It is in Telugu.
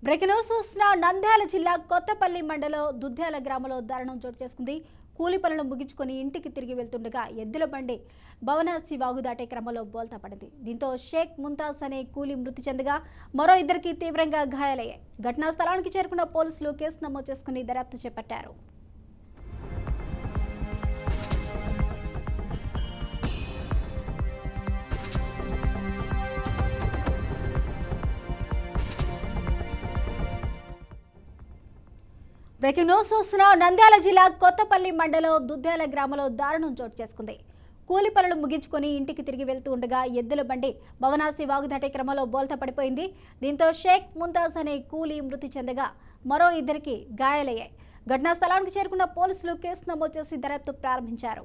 బ్రేకింగ్ న్యూస్ చూస్తున్న నంద్యాల జిల్లా కొత్తపల్లి మండలం దుద్యాల గ్రామంలో దారుణం చోటు చేసుకుంది. కూలి పనులు ముగించుకొని ఇంటికి తిరిగి వెళ్తుండగా ఎద్దుల బండి భవనాసి వాగు దాటే క్రమంలో బోల్తా పడింది. దీంతో షేక్ ముంతాజ్ అనే కూలి మృతి చెందగా మరో ఇద్దరికి తీవ్రంగా గాయాలయ్యాయి. ఘటనా స్థలానికి చేరుకున్న పోలీసులు కేసు నమోదు చేసుకుని దర్యాప్తు చేపట్టారు. బ్రేకింగ్ న్యూస్ చూస్తున్న నంద్యాల జిల్లా కొత్తపల్లి మండలం దుద్యాల గ్రామంలో దారుణం చోటు చేసుకుంది. కూలి పనులు ముగించుకొని ఇంటికి తిరిగి వెళ్తూ ఉండగా ఎద్దుల బండి భవనాసి వాగు దాటే క్రమంలో బోల్తా పడిపోయింది. దీంతో షేక్ ముంతాజ్ అనే కూలి మృతి చెందగా మరో ఇద్దరికి గాయాలయ్యాయి. ఘటనా స్థలానికి చేరుకున్న పోలీసులు కేసు నమోదు చేసి దర్యాప్తు ప్రారంభించారు.